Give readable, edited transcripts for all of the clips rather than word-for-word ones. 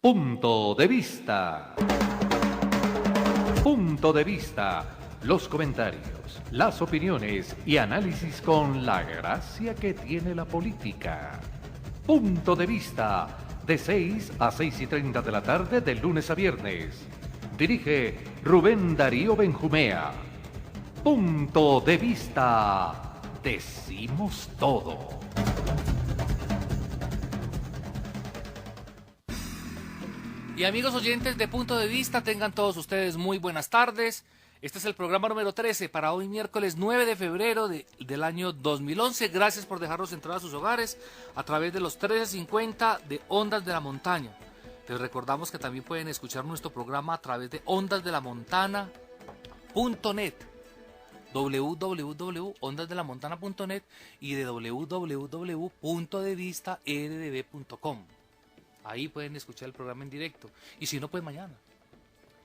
Punto de vista. Punto de vista. Los comentarios, las opiniones y análisis con la gracia que tiene la política. Punto de vista. De 6 a 6:30 de la tarde de lunes a viernes. Dirige Rubén Darío Benjumea. Punto de vista. Decimos todo. Y amigos oyentes de Punto de Vista, tengan todos ustedes muy buenas tardes. Este es el programa número 13 para hoy miércoles 9 de febrero del año 2011. Gracias por dejarnos entrar a sus hogares a través de los 1350 de Ondas de la Montaña. Les recordamos que también pueden escuchar nuestro programa a través de ondasdelamontana.net, www.ondasdelamontana.net y de www.devistardb.com. Ahí pueden escuchar el programa en directo. Y si no, pues mañana.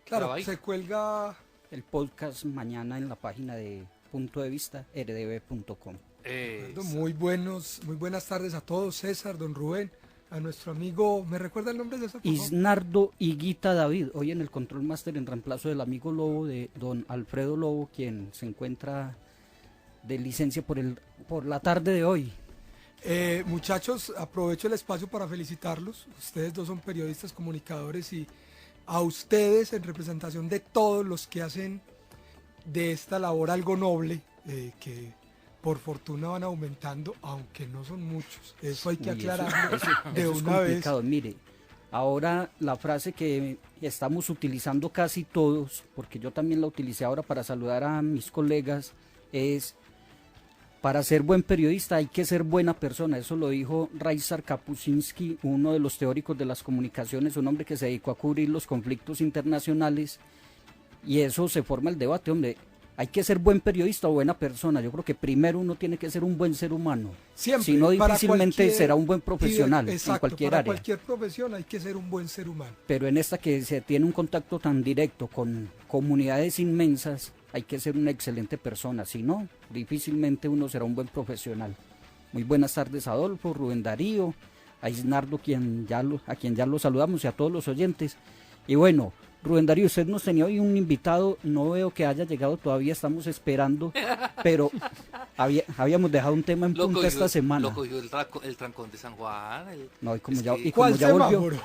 Claro, se cuelga el podcast mañana en la página de Punto de Vista, rdb.com. Muy buenas tardes a todos, César, don Rubén, a nuestro amigo, ¿me recuerda el nombre de César? Isnardo Higuita David, hoy en el Control Master en reemplazo del amigo Lobo, de don Alfredo Lobo, quien se encuentra de licencia por la tarde de hoy. Muchachos, aprovecho el espacio para felicitarlos. Ustedes dos son periodistas, comunicadores, y a ustedes, en representación de todos los que hacen de esta labor algo noble, que por fortuna van aumentando, aunque no son muchos. Eso hay que aclararlo de una vez. Mire, ahora la frase que estamos utilizando casi todos, porque yo también la utilicé ahora para saludar a mis colegas, es: para ser buen periodista hay que ser buena persona. Eso lo dijo Ryszard Kapuscinski, uno de los teóricos de las comunicaciones, un hombre que se dedicó a cubrir los conflictos internacionales, y eso se forma el debate, hombre, hay que ser buen periodista o buena persona. Yo creo que primero uno tiene que ser un buen ser humano. Siempre, si no, difícilmente será un buen profesional. Exacto, en cualquier para área. cualquier profesión hay que ser un buen ser humano. Pero en esta que se tiene un contacto tan directo con comunidades inmensas, hay que ser una excelente persona, si no, difícilmente uno será un buen profesional. Muy buenas tardes a Adolfo, Rubén Darío, a Isnardo, a quien ya lo saludamos, y a todos los oyentes. Y bueno, Rubén Darío, usted nos tenía hoy un invitado, no veo que haya llegado todavía, estamos esperando, pero habíamos dejado un tema en punta esta semana. Lo cogió el trancón de San Juan. ¿Cuál semáforo?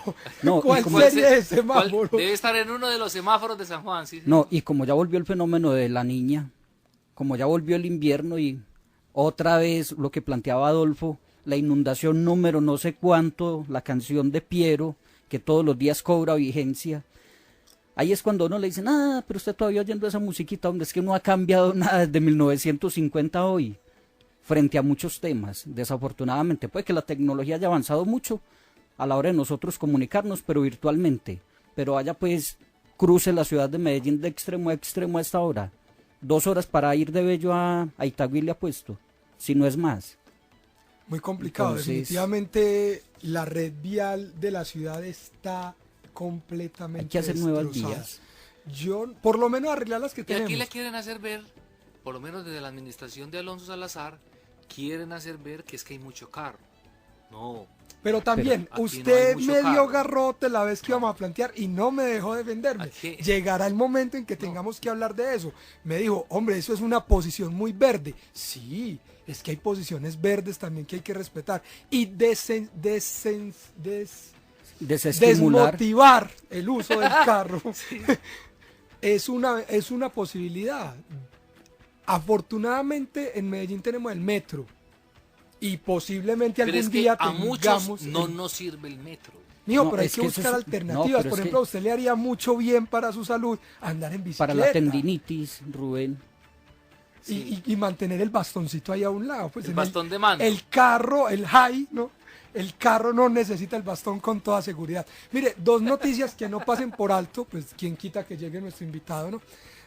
¿Cuál serie de semáforo? Debe estar en uno de los semáforos de San Juan, sí. No, y como ya volvió el fenómeno de la niña, como ya volvió el invierno, y otra vez lo que planteaba Adolfo, la inundación número no sé cuánto, la canción de Piero, que todos los días cobra vigencia. Ahí es cuando uno le dicen, pero usted todavía oyendo esa musiquita, donde es que no ha cambiado nada desde 1950 a hoy, frente a muchos temas. Desafortunadamente, puede que la tecnología haya avanzado mucho a la hora de nosotros comunicarnos, pero virtualmente. Pero vaya pues, cruce la ciudad de Medellín de extremo a extremo a esta hora. 2 horas para ir de Bello a Itagüí le apuesto, si no es más. Muy complicado. Entonces, definitivamente la red vial de la ciudad está completamente hay que hacer nuevas vías. Por lo menos arreglar las que tenemos. Y aquí le quieren hacer ver, por lo menos desde la administración de Alonso Salazar, quieren hacer ver que es que hay mucho carro. No. Pero también, usted me dio garrote la vez que íbamos a plantear y no me dejó defenderme. Llegará el momento en que tengamos que hablar de eso. Me dijo, hombre, eso es una posición muy verde. Sí, es que hay posiciones verdes también que hay que respetar. Y desmotivar el uso del carro es una posibilidad. Afortunadamente en Medellín tenemos el metro y posiblemente algún día a muchos no nos sirve el metro. Pero hay que buscar alternativas. Por ejemplo, a usted le haría mucho bien para su salud andar en bicicleta. Para la tendinitis, Rubén. Y mantener el bastoncito ahí a un lado. Pues el bastón de mando. El carro, el high, ¿no? El carro no necesita el bastón con toda seguridad. Mire, 2 noticias que no pasen por alto, pues quién quita que llegue nuestro invitado, ¿no?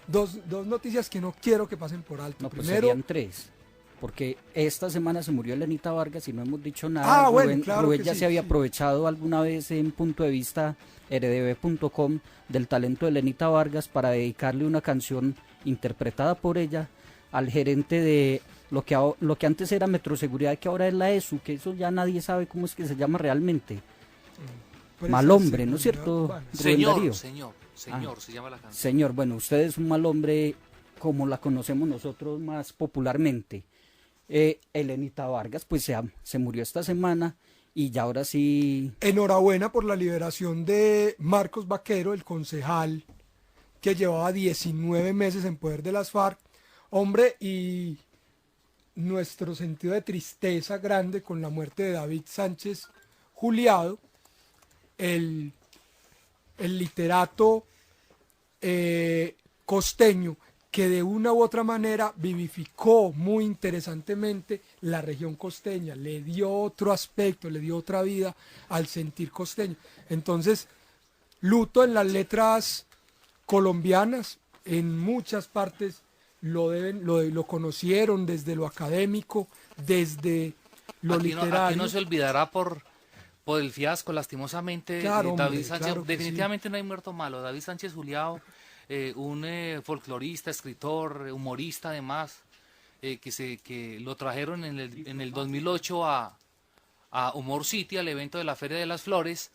Dos noticias que no quiero que pasen por alto. No, pues primero, serían 3, porque esta semana se murió Elenita Vargas y no hemos dicho nada. Bueno, claro Rubén ya sí, se había aprovechado alguna vez en Punto de Vista rdb.com del talento de Elenita Vargas para dedicarle una canción interpretada por ella al gerente de lo que antes era Metroseguridad, que ahora es la ESU, que eso ya nadie sabe cómo es que se llama realmente. Mal hombre, ¿no es cierto, Rubén Darío? Señor, se llama la canción. Señor, bueno, usted es un mal hombre como la conocemos nosotros más popularmente. Elenita Vargas, pues se murió esta semana y ya ahora sí... Enhorabuena por la liberación de Marcos Vaquero, el concejal que llevaba 19 meses en poder de las FARC. Hombre, y nuestro sentido de tristeza grande con la muerte de David Sánchez Juliado, el literato costeño que de una u otra manera vivificó muy interesantemente la región costeña, le dio otro aspecto, le dio otra vida al sentir costeño. Entonces, luto en las letras colombianas, en muchas partes lo conocieron desde lo académico, desde lo literario. Aquí no se olvidará por el fiasco, lastimosamente, Claro, David hombre, Sánchez. claro que Definitivamente no hay muerto malo. David Sánchez Juliao, un folclorista, escritor, humorista además, que lo trajeron en el 2008 a Humor City, al evento de la Feria de las Flores,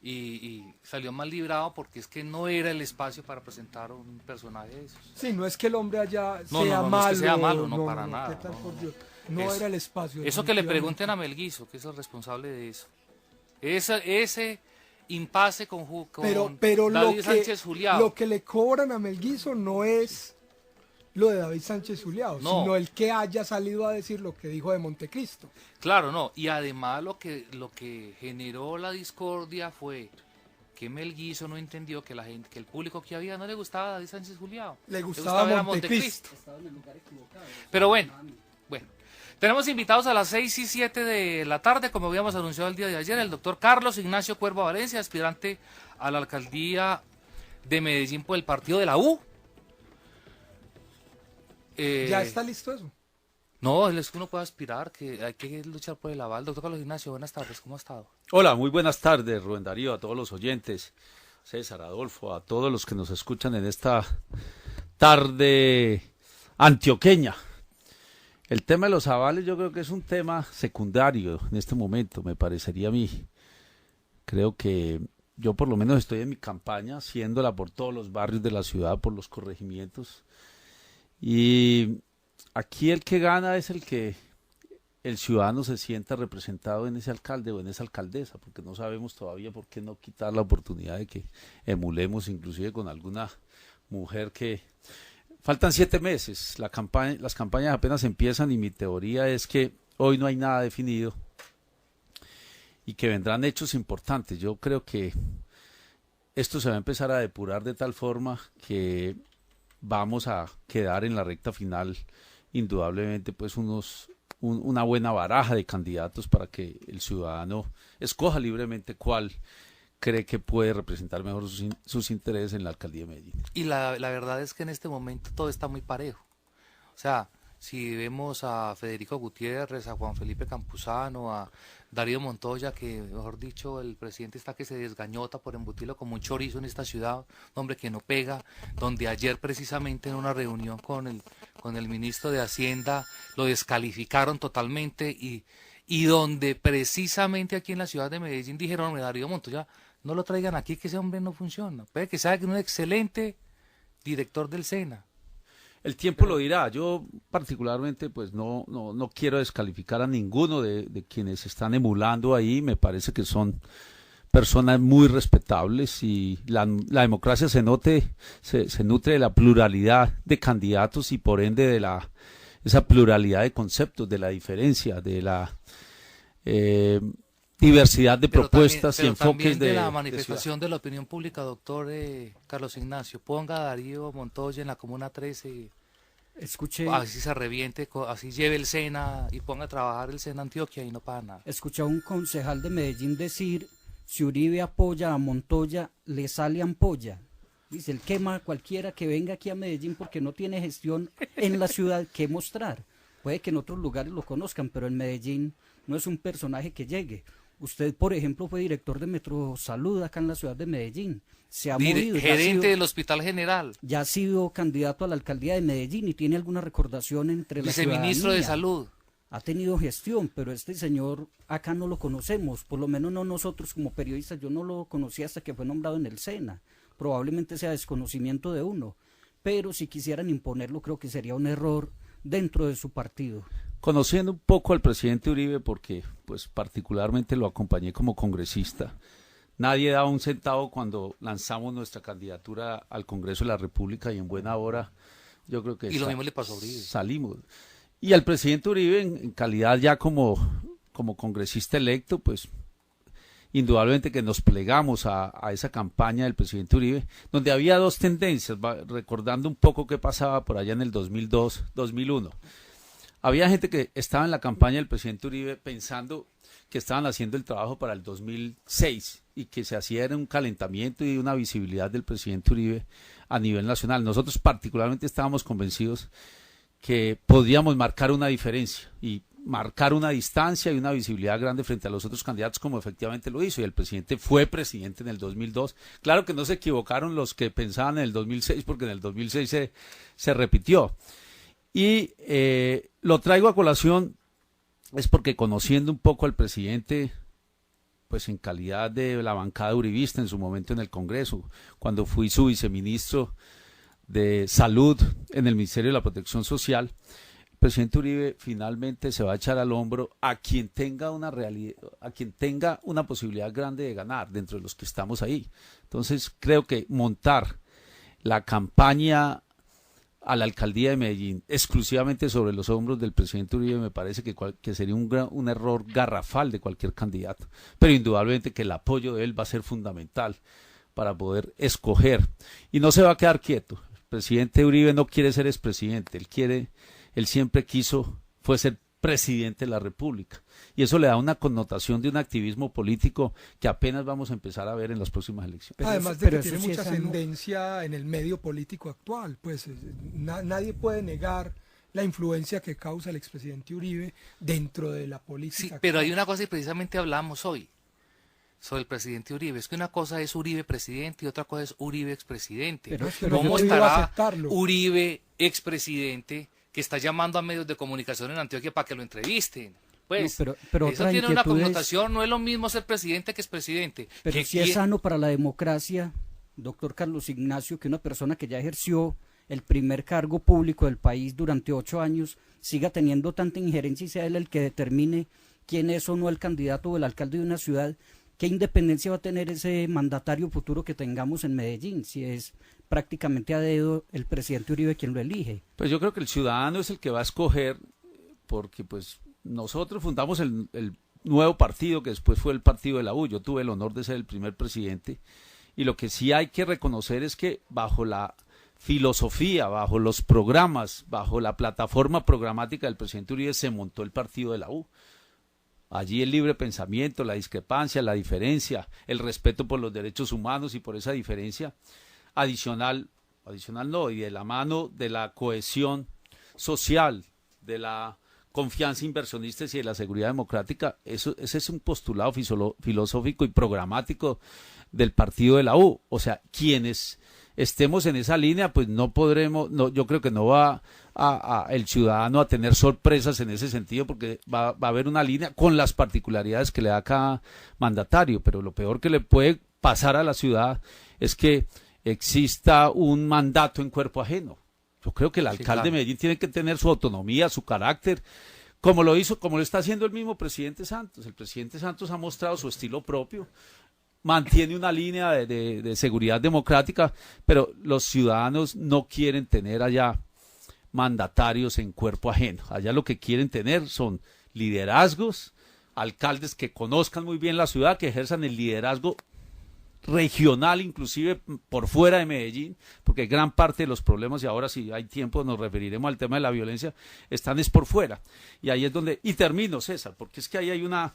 y salió mal librado porque es que no era el espacio para presentar un personaje de esos. Sí, no es que el hombre allá No, sea no, no malo. es que sea malo, no, para nada. ¿qué tal, No, por Dios? No Eso- era el espacio. Eso que le definitivamente. pregunten a Melguizo, que es el responsable de eso. Ese impasse con Pero David Sánchez Juliao. lo que le cobran a Melguizo no es lo de David Sánchez Juliao, No. sino el que haya salido a decir lo que dijo de Montecristo. Claro, no. Y además lo que generó la discordia fue que Melguizo no entendió que el público que había no le gustaba a David Sánchez Juliao. Le gustaba era Montecristo. Pero bueno. Tenemos invitados a las 6 y 7 de la tarde, como habíamos anunciado el día de ayer, el doctor Carlos Ignacio Cuervo Valencia, aspirante a la alcaldía de Medellín por el partido de la U. ¿Ya está listo eso? No, es que uno puede aspirar, que hay que luchar por el aval. Doctor Carlos Ignacio, buenas tardes, ¿cómo ha estado? Hola, muy buenas tardes, Rubén Darío, a todos los oyentes, César, Adolfo, a todos los que nos escuchan en esta tarde antioqueña. El tema de los avales yo creo que es un tema secundario en este momento, me parecería a mí. Creo que yo por lo menos estoy en mi campaña, haciéndola por todos los barrios de la ciudad, por los corregimientos. Y aquí el que gana es el que el ciudadano se sienta representado en ese alcalde o en esa alcaldesa, porque no sabemos todavía por qué no quitar la oportunidad de que emulemos inclusive con alguna mujer que... Faltan 7 meses, las campañas apenas empiezan y mi teoría es que hoy no hay nada definido y que vendrán hechos importantes. Yo creo que esto se va a empezar a depurar de tal forma que vamos a quedar en la recta final indudablemente pues una buena baraja de candidatos para que el ciudadano escoja libremente cuál cree que puede representar mejor sus intereses en la alcaldía de Medellín. Y la verdad es que en este momento todo está muy parejo. O sea, si vemos a Federico Gutiérrez, a Juan Felipe Campuzano, a Darío Montoya, que mejor dicho, el presidente está que se desgañota por embutirlo como un chorizo en esta ciudad, un hombre que no pega, donde ayer precisamente en una reunión con el ministro de Hacienda lo descalificaron totalmente y donde precisamente aquí en la ciudad de Medellín dijeron, Darío Montoya, no lo traigan aquí, que ese hombre no funciona. Puede que sea un excelente director del SENA. El tiempo lo dirá. Yo particularmente pues no quiero descalificar a ninguno de quienes están emulando ahí. Me parece que son personas muy respetables y la democracia se nutre de la pluralidad de candidatos y por ende de esa pluralidad de conceptos, de la diferencia, de la diversidad de propuestas y enfoques de la manifestación de la opinión pública, doctor Carlos Ignacio. Ponga a Darío Montoya en la Comuna 13, Escuché, así se reviente, así lleve el SENA y ponga a trabajar el SENA Antioquia y no para nada. escuché a un concejal de Medellín decir, si Uribe apoya a Montoya, le sale ampolla. Dice, él quema a cualquiera que venga aquí a Medellín porque no tiene gestión en la ciudad que mostrar. Puede que en otros lugares lo conozcan, pero en Medellín no es un personaje que llegue. Usted, por ejemplo, fue director de Metrosalud acá en la ciudad de Medellín. Se ha movido. Gerente del Hospital General. Ya ha sido candidato a la alcaldía de Medellín y tiene alguna recordación entre la ciudadanía. Viceministro de Salud. ha tenido gestión, pero este señor acá no lo conocemos, por lo menos no nosotros como periodistas, yo no lo conocí hasta que fue nombrado en el SENA, probablemente sea desconocimiento de uno, pero si quisieran imponerlo creo que sería un error dentro de su partido. Conociendo un poco al presidente Uribe, porque pues particularmente lo acompañé como congresista, nadie daba un centavo cuando lanzamos nuestra candidatura al Congreso de la República y en buena hora yo creo que Y lo mismo le pasó a Uribe. salimos. Y al presidente Uribe en calidad ya como congresista electo, pues indudablemente que nos plegamos a esa campaña del presidente Uribe, donde había dos tendencias, recordando un poco qué pasaba por allá en el 2002, 2001. Había gente que estaba en la campaña del presidente Uribe pensando que estaban haciendo el trabajo para el 2006 y que se hacía era un calentamiento y una visibilidad del presidente Uribe a nivel nacional. Nosotros particularmente estábamos convencidos que podíamos marcar una diferencia y marcar una distancia y una visibilidad grande frente a los otros candidatos, como efectivamente lo hizo, y el presidente fue presidente en el 2002. Claro que no se equivocaron los que pensaban en el 2006, porque en el 2006 se repitió. Y lo traigo a colación es porque conociendo un poco al presidente, pues en calidad de la bancada uribista en su momento en el Congreso, cuando fui su viceministro de Salud en el Ministerio de la Protección Social, el presidente Uribe finalmente se va a echar al hombro a quien tenga una realidad, a quien tenga una posibilidad grande de ganar dentro de los que estamos ahí. Entonces creo que montar la campaña a la alcaldía de Medellín exclusivamente sobre los hombros del presidente Uribe me parece que sería un error garrafal de cualquier candidato, pero indudablemente que el apoyo de él va a ser fundamental para poder escoger, y no se va a quedar quieto. El presidente Uribe no quiere ser expresidente, él siempre fue ser presidente de la República, y eso le da una connotación de un activismo político que apenas vamos a empezar a ver en las próximas elecciones. Además de que tiene mucha ascendencia en el medio político actual, pues nadie puede negar la influencia que causa el expresidente Uribe dentro de la política. Sí, actual. pero hay una cosa y precisamente hablamos hoy sobre el presidente Uribe. Es que una cosa es Uribe presidente y otra cosa es Uribe expresidente. Pero ¿Cómo yo no iba a estará aceptarlo. Uribe expresidente que está llamando a medios de comunicación en Antioquia para que lo entrevisten? Pues pero eso otra tiene una inquietud connotación, no es lo mismo ser presidente que expresidente. Pero si es sano para la democracia, doctor Carlos Ignacio, que una persona que ya ejerció el primer cargo público del país durante 8 años siga teniendo tanta injerencia y sea él el que determine quién es o no el candidato o el alcalde de una ciudad. ¿Qué independencia va a tener ese mandatario futuro que tengamos en Medellín si es prácticamente a dedo el presidente Uribe quien lo elige? Pues yo creo que el ciudadano es el que va a escoger, porque pues nosotros fundamos el nuevo partido que después fue el partido de la U. Yo tuve el honor de ser el primer presidente, y lo que sí hay que reconocer es que bajo la filosofía, bajo los programas, bajo la plataforma programática del presidente Uribe se montó el partido de la U. Allí el libre pensamiento, la discrepancia, la diferencia, el respeto por los derechos humanos, y por esa diferencia adicional no, y de la mano de la cohesión social, de la confianza inversionista y de la seguridad democrática, ese es un postulado filosófico y programático del partido de la U. O sea, quienes estemos en esa línea, pues no podremos, yo creo que no va el ciudadano a tener sorpresas en ese sentido, porque va a haber una línea con las particularidades que le da cada mandatario, pero lo peor que le puede pasar a la ciudad es que exista un mandato en cuerpo ajeno. Yo creo que el alcalde de Medellín tiene que tener su autonomía, su carácter, como lo está haciendo el mismo presidente Santos. El presidente Santos ha mostrado su estilo propio, mantiene una línea de seguridad democrática, pero los ciudadanos no quieren tener allá mandatarios en cuerpo ajeno. Allá lo que quieren tener son liderazgos, alcaldes que conozcan muy bien la ciudad, que ejerzan el liderazgo regional, inclusive por fuera de Medellín, porque gran parte de los problemas, y ahora si hay tiempo nos referiremos al tema de la violencia, están es por fuera. Y ahí es donde, y termino, César, porque es que ahí hay una...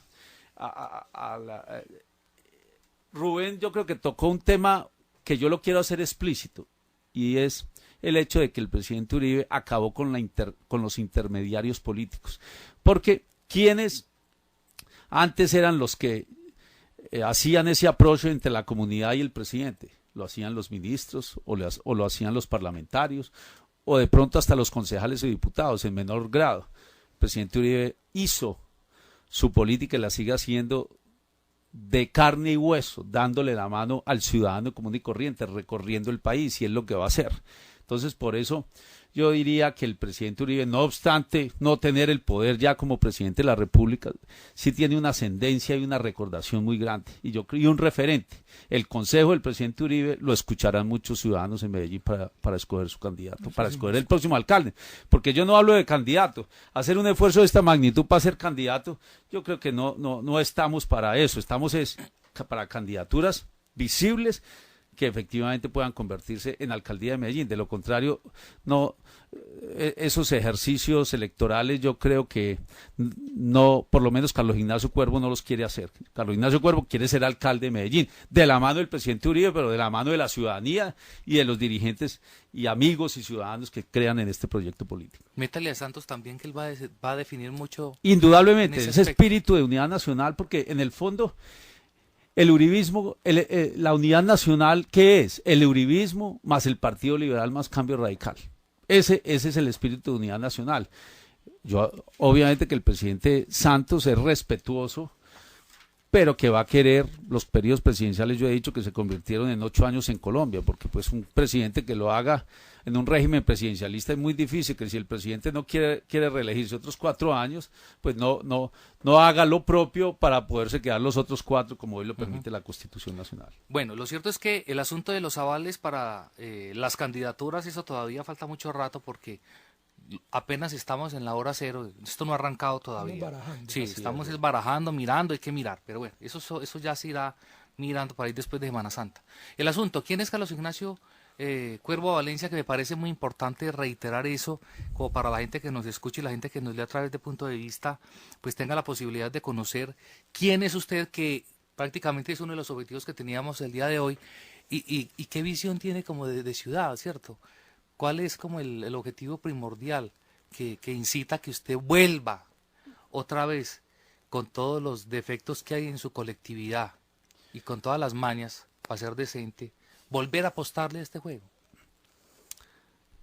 Rubén yo creo que tocó un tema que yo lo quiero hacer explícito, y es el hecho de que el presidente Uribe acabó con los intermediarios políticos, porque quienes antes eran los que hacían ese approach entre la comunidad y el presidente, lo hacían los ministros o lo hacían los parlamentarios o de pronto hasta los concejales y diputados en menor grado, presidente Uribe hizo su política y la sigue haciendo de carne y hueso, dándole la mano al ciudadano común y corriente, recorriendo el país, y es lo que va a hacer. Entonces, por eso yo diría que el presidente Uribe, no obstante no tener el poder ya como presidente de la República, sí tiene una ascendencia y una recordación muy grande, y yo creo, y un referente. El consejo del presidente Uribe lo escucharán muchos ciudadanos en Medellín para escoger su candidato, para escoger el próximo alcalde, porque yo no hablo de candidato. Hacer un esfuerzo de esta magnitud para ser candidato, yo creo que no estamos para eso, estamos para candidaturas visibles que efectivamente puedan convertirse en alcaldía de Medellín. De lo contrario, no, esos ejercicios electorales yo creo que no, por lo menos Carlos Ignacio Cuervo no los quiere hacer. Carlos Ignacio Cuervo quiere ser alcalde de Medellín, de la mano del presidente Uribe, pero de la mano de la ciudadanía y de los dirigentes y amigos y ciudadanos que crean en este proyecto político. Métale a Santos también, que él va a definir mucho. Indudablemente, en ese espíritu de unidad nacional, porque en el fondo el uribismo, la unidad nacional, ¿qué es? El uribismo más el Partido Liberal más Cambio Radical. Ese es el espíritu de unidad nacional. Obviamente que el presidente Santos es respetuoso, pero que va a querer los periodos presidenciales, yo he dicho que se convirtieron en 8 años en Colombia, porque pues un presidente que lo haga en un régimen presidencialista es muy difícil, que si el presidente no quiere reelegirse otros 4 años, pues no haga lo propio para poderse quedar los otros 4, como hoy lo permite la Constitución Nacional. Bueno, lo cierto es que el asunto de los avales para las candidaturas, eso todavía falta mucho rato, porque apenas estamos en la hora cero, esto no ha arrancado todavía. Sí, estamos barajando, mirando, hay que mirar, pero bueno, eso ya se irá mirando para ir después de Semana Santa. El asunto, ¿quién es Carlos Ignacio Cuervo Valencia? Que me parece muy importante reiterar eso, como para la gente que nos escuche y la gente que nos lee a través de Punto de Vista, pues tenga la posibilidad de conocer quién es usted, que prácticamente es uno de los objetivos que teníamos el día de hoy, y qué visión tiene como de ciudad, ¿cierto? ¿Cuál es como el objetivo primordial que incita a que usted vuelva otra vez con todos los defectos que hay en su colectividad y con todas las mañas para ser decente, volver a apostarle a este juego?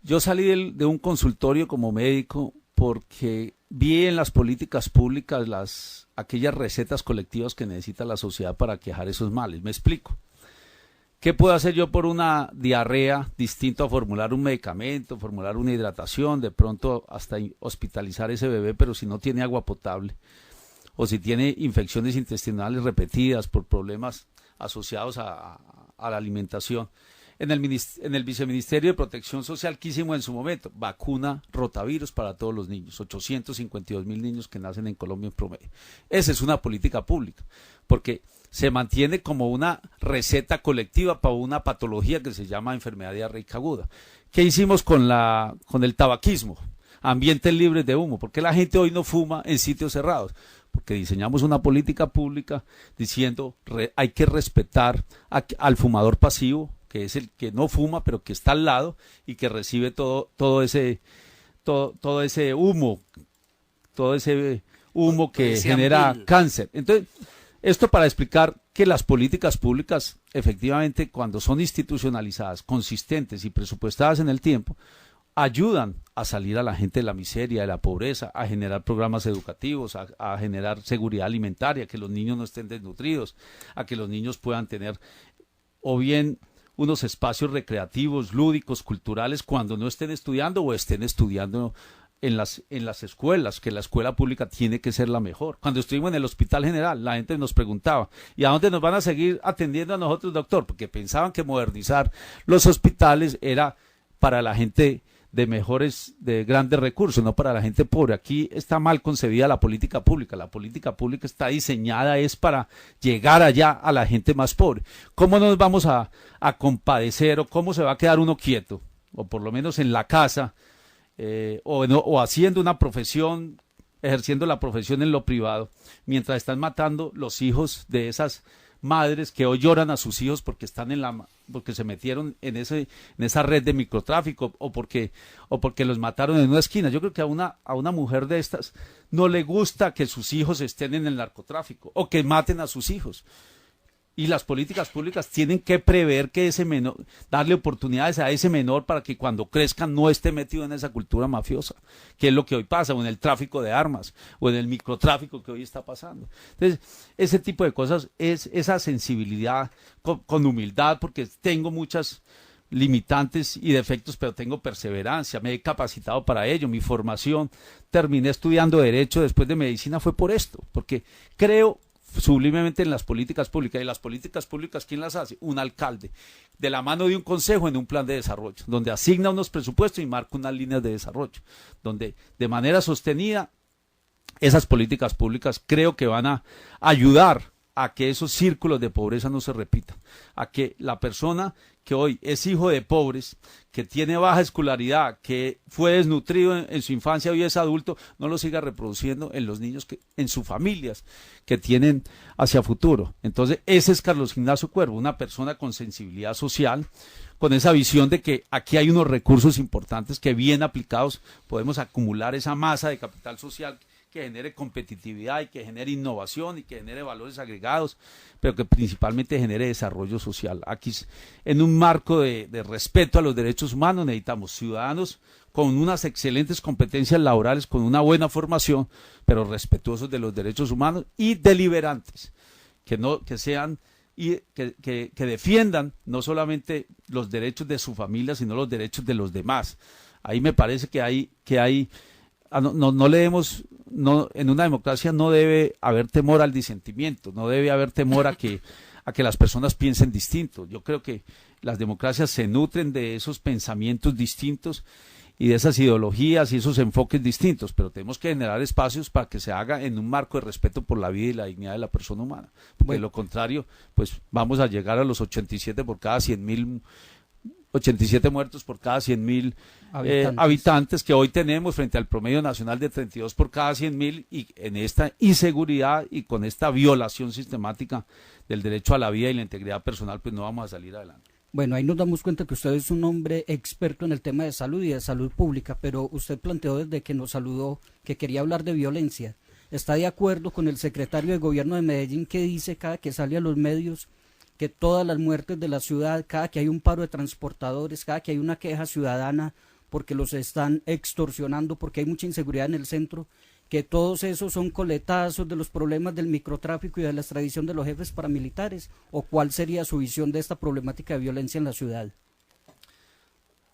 Yo salí de un consultorio como médico porque vi en las políticas públicas aquellas recetas colectivas que necesita la sociedad para quejar esos males. Me explico. ¿Qué puedo hacer yo por una diarrea distinto a formular un medicamento, formular una hidratación, de pronto hasta hospitalizar ese bebé, pero si no tiene agua potable o si tiene infecciones intestinales repetidas por problemas asociados a la alimentación? En el Viceministerio de Protección Social, ¿qué hicimos en su momento? Vacuna rotavirus para todos los niños, 852.000 niños que nacen en Colombia en promedio. Esa es una política pública, porque se mantiene como una receta colectiva para una patología que se llama enfermedad diarreica aguda. ¿Qué hicimos con el tabaquismo? Ambientes libres de humo. ¿Por qué la gente hoy no fuma en sitios cerrados? Porque diseñamos una política pública diciendo hay que respetar al fumador pasivo, que es el que no fuma pero que está al lado y que recibe todo ese humo, que genera cáncer. Entonces, esto para explicar que las políticas públicas, efectivamente, cuando son institucionalizadas, consistentes y presupuestadas en el tiempo, ayudan a salir a la gente de la miseria, de la pobreza, a generar programas educativos, a generar seguridad alimentaria, que los niños no estén desnutridos, a que los niños puedan tener o bien unos espacios recreativos, lúdicos, culturales, cuando no estén estudiando o estén estudiando en las escuelas, que la escuela pública tiene que ser la mejor. Cuando estuvimos en el Hospital General, la gente nos preguntaba, ¿y a dónde nos van a seguir atendiendo a nosotros, doctor? Porque pensaban que modernizar los hospitales era para la gente de grandes recursos, no para la gente pobre. Aquí está mal concebida la política pública. La política pública está diseñada es para llegar allá a la gente más pobre. ¿Cómo nos vamos a compadecer o cómo se va a quedar uno quieto? O por lo menos en la casa, o haciendo una profesión, ejerciendo la profesión en lo privado, mientras están matando los hijos de esas madres que hoy lloran a sus hijos porque porque se metieron en esa red de microtráfico o porque los mataron en una esquina. Yo creo que a una mujer de estas no le gusta que sus hijos estén en el narcotráfico o que maten a sus hijos. Y las políticas públicas tienen que prever que ese menor, darle oportunidades a ese menor para que cuando crezca no esté metido en esa cultura mafiosa, que es lo que hoy pasa, o en el tráfico de armas, o en el microtráfico que hoy está pasando. Entonces, ese tipo de cosas es esa sensibilidad con humildad, porque tengo muchas limitantes y defectos, pero tengo perseverancia, me he capacitado para ello, mi formación, terminé estudiando Derecho después de Medicina fue por esto, porque creo sublimemente en las políticas públicas. Y las políticas públicas, ¿quién las hace? Un alcalde, de la mano de un consejo en un plan de desarrollo, donde asigna unos presupuestos y marca unas líneas de desarrollo, donde de manera sostenida esas políticas públicas creo que van a ayudar a que esos círculos de pobreza no se repitan, a que la persona que hoy es hijo de pobres, que tiene baja escolaridad, que fue desnutrido en su infancia, hoy es adulto, no lo siga reproduciendo en los niños, en sus familias que tienen hacia futuro. Entonces, ese es Carlos Ignacio Cuervo, una persona con sensibilidad social, con esa visión de que aquí hay unos recursos importantes que bien aplicados podemos acumular esa masa de capital social que genere competitividad y que genere innovación y que genere valores agregados, pero que principalmente genere desarrollo social. Aquí, en un marco de respeto a los derechos humanos, necesitamos ciudadanos con unas excelentes competencias laborales, con una buena formación, pero respetuosos de los derechos humanos y deliberantes, que sean y que defiendan no solamente los derechos de su familia, sino los derechos de los demás. Ahí me parece que hay en una democracia no debe haber temor al disentimiento, no debe haber temor a que las personas piensen distinto. Yo creo que las democracias se nutren de esos pensamientos distintos y de esas ideologías y esos enfoques distintos, pero tenemos que generar espacios para que se haga en un marco de respeto por la vida y la dignidad de la persona humana, porque de lo contrario, pues vamos a llegar a los 87 por cada 100.000 87 muertos por cada 100.000 habitantes que hoy tenemos frente al promedio nacional de 32 por cada 100.000, y en esta inseguridad y con esta violación sistemática del derecho a la vida y la integridad personal, pues no vamos a salir adelante. Bueno, ahí nos damos cuenta que usted es un hombre experto en el tema de salud y de salud pública, pero usted planteó desde que nos saludó que quería hablar de violencia. ¿Está de acuerdo con el secretario de gobierno de Medellín que dice cada que sale a los medios que todas las muertes de la ciudad, cada que hay un paro de transportadores, cada que hay una queja ciudadana porque los están extorsionando, porque hay mucha inseguridad en el centro, que todos esos son coletazos de los problemas del microtráfico y de la extradición de los jefes paramilitares? ¿O cuál sería su visión de esta problemática de violencia en la ciudad?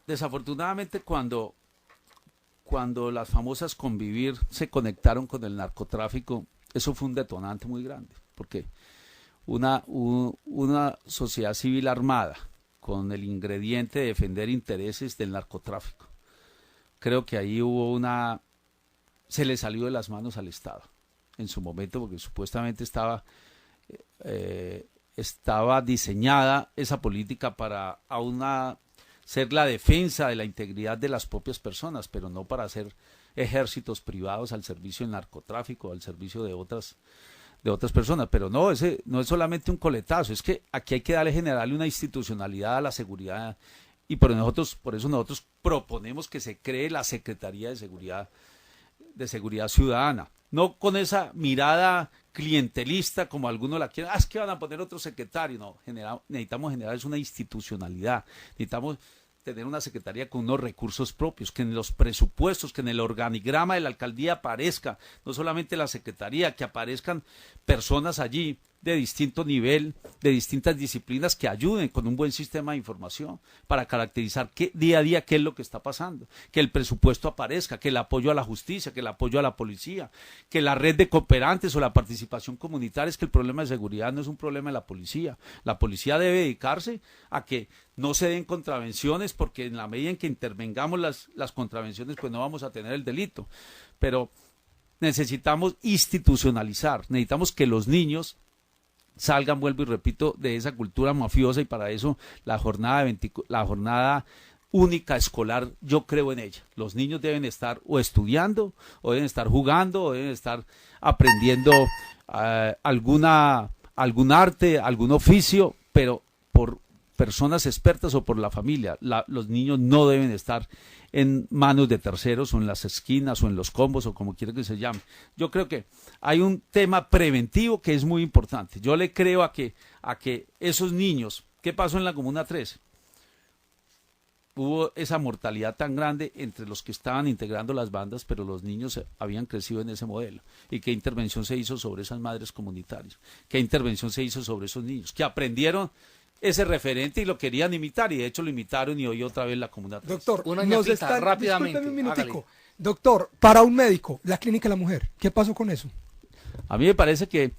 Desafortunadamente, cuando las famosas Convivir se conectaron con el narcotráfico, eso fue un detonante muy grande, porque una sociedad civil armada con el ingrediente de defender intereses del narcotráfico, creo que ahí se le salió de las manos al Estado en su momento, porque supuestamente estaba diseñada esa política para ser la defensa de la integridad de las propias personas, pero no para hacer ejércitos privados al servicio del narcotráfico, al servicio de otras personas. Pero no, ese no es solamente un coletazo, es que aquí hay que generarle una institucionalidad a la seguridad, y por eso nosotros proponemos que se cree la Secretaría de Seguridad Ciudadana, no con esa mirada clientelista como algunos la quieren, es que van a poner otro secretario. No, necesitamos generar una institucionalidad, necesitamos tener una secretaría con unos recursos propios, que en los presupuestos, que en el organigrama de la alcaldía aparezca no solamente la secretaría, que aparezcan personas allí de distinto nivel, de distintas disciplinas, que ayuden con un buen sistema de información para caracterizar día a día qué es lo que está pasando, que el presupuesto aparezca, que el apoyo a la justicia, que el apoyo a la policía, que la red de cooperantes o la participación comunitaria. Es que el problema de seguridad no es un problema de la policía debe dedicarse a que no se den contravenciones, porque en la medida en que intervengamos las contravenciones, pues no vamos a tener el delito, pero necesitamos institucionalizar, necesitamos que los niños salgan, vuelvo y repito, de esa cultura mafiosa, y para eso la jornada única escolar, yo creo en ella. Los niños deben estar o estudiando, o deben estar jugando, o deben estar aprendiendo algún arte, algún oficio, pero personas expertas o por la familia. Los niños no deben estar en manos de terceros o en las esquinas o en los combos o como quiera que se llame. Yo creo que hay un tema preventivo que es muy importante. Yo le creo a que esos niños, ¿qué pasó en la Comuna 13? Hubo esa mortalidad tan grande entre los que estaban integrando las bandas, pero los niños habían crecido en ese modelo. ¿Y qué intervención se hizo sobre esas madres comunitarias? ¿Qué intervención se hizo sobre esos niños? Que aprendieron ese referente y lo querían imitar, y de hecho lo imitaron, y hoy otra vez la Comuna 13. Doctor, Una nos ñapita, están, rápidamente, discúlpeme un minutico. hágale. Doctor, para un médico, la clínica de la mujer, ¿qué pasó con eso? A mí me parece que